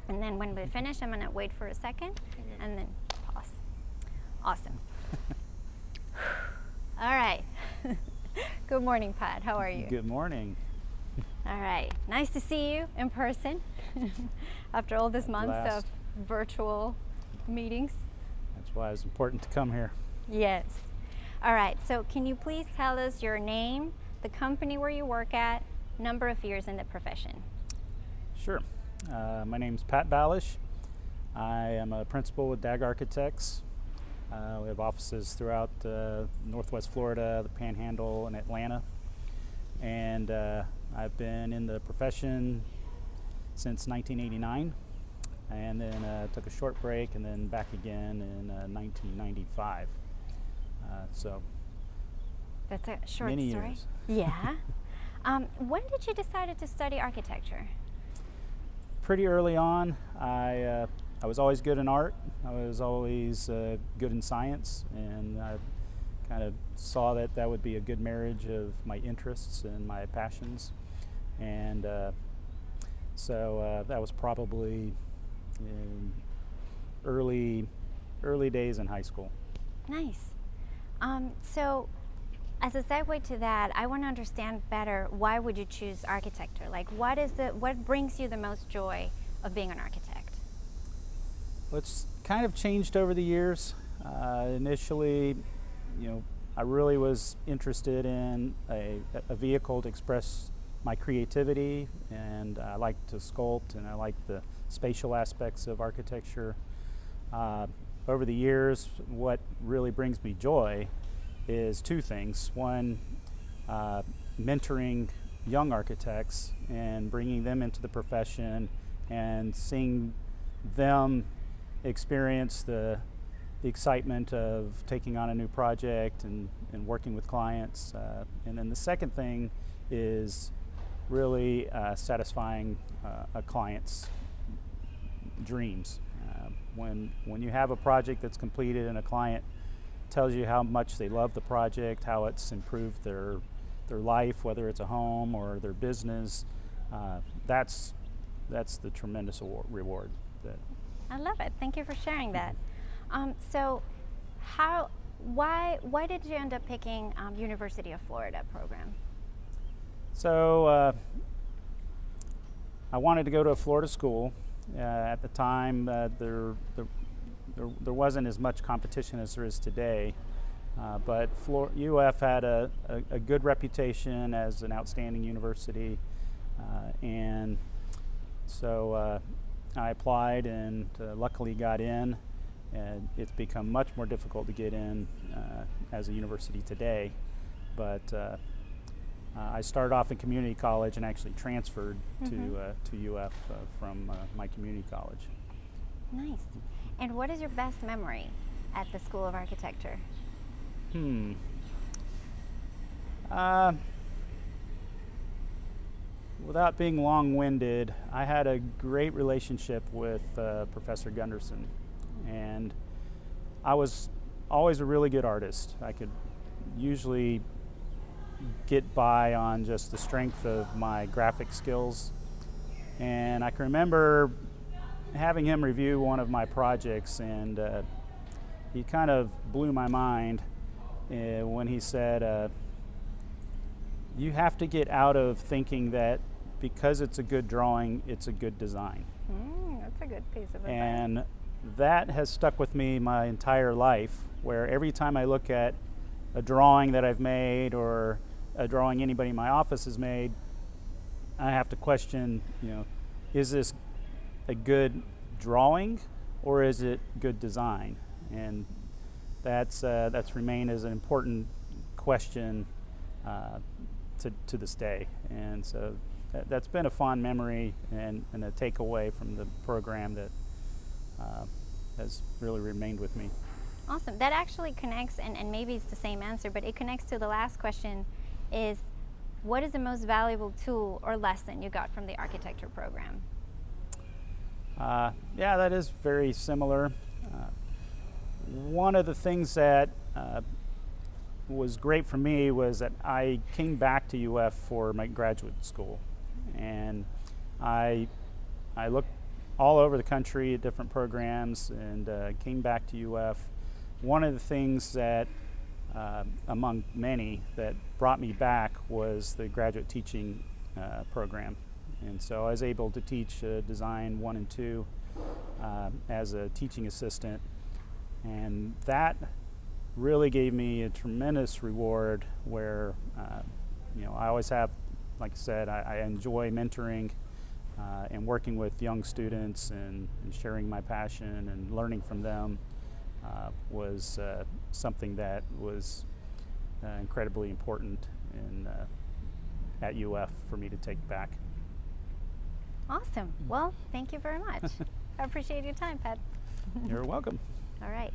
And then when we finish, I'm gonna wait for a second and then pause. Awesome. All right. Good morning, Pat. How are you? Good morning. All right. Nice to see you in person after all these months Last. of virtual meetings. That's why it's important to come here. Yes. All right. So can you please tell us your name, the company where you work at, number of years in the profession? Sure. My name's Pat Ballasch. I am a principal with DAG Architects. We have offices throughout Northwest Florida, the Panhandle, and Atlanta. And I've been in the profession since 1989, and then took a short break and then back again in 1995. So That's a short many story. years. Yeah. When did you decide to study architecture? Pretty early on, I was always good in art. I was always good in science, and I kind of saw that that would be a good marriage of my interests and my passions. And so that was probably in early days in high school. Nice. So as a segue to that, I want to understand better, why would you choose architecture? Like, what brings you the most joy of being an architect? Well, it's kind of changed over the years. Initially, I really was interested in a vehicle to express my creativity, and I like to sculpt, and I like the spatial aspects of architecture. Over the years, what really brings me joy is two things. One, mentoring young architects and bringing them into the profession and seeing them experience the excitement of taking on a new project and working with clients. And then the second thing is really satisfying a client's dreams. When you have a project that's completed and a client tells you how much they love the project, how it's improved their life, whether it's a home or their business, that's the tremendous reward. I love it. Thank you for sharing that. So why did you end up picking University of Florida program? So I wanted to go to a Florida school. At the time, there wasn't as much competition as there is today, but UF had a good reputation as an outstanding university, and so I applied and luckily got in. And it's become much more difficult to get in as a university today, but I started off in community college and actually transferred to UF from my community college. Nice. And what is your best memory at the School of Architecture? Without being long-winded, I had a great relationship with Professor Gunderson, and I was always a really good artist. I could usually get by on just the strength of my graphic skills, and I can remember having him review one of my projects, and he kind of blew my mind when he said, you have to get out of thinking that because it's a good drawing, it's a good design. That's a good piece of advice. And that has stuck with me my entire life, where every time I look at a drawing that I've made or a drawing anybody in my office has made, I have to question, is this a good drawing or is it good design? And that's remained as an important question to this day. And so that's been a fond memory and a takeaway from the program that has really remained with me. Awesome. That actually connects, and maybe it's the same answer, but it connects to the last question, is what is the most valuable tool or lesson you got from the architecture program? Yeah, that is very similar. One of the things that was great for me was that I came back to UF for my graduate school, and I looked all over the country at different programs, and came back to UF. One of the things that, among many, that brought me back was the graduate teaching program. And so I was able to teach Design 1 and 2 as a teaching assistant, and that really gave me a tremendous reward where, I always have, like I said, I enjoy mentoring and working with young students and sharing my passion and learning from them was something that was incredibly important at UF for me to take back. Awesome. Well, thank you very much. I appreciate your time, Pat. You're welcome. All right.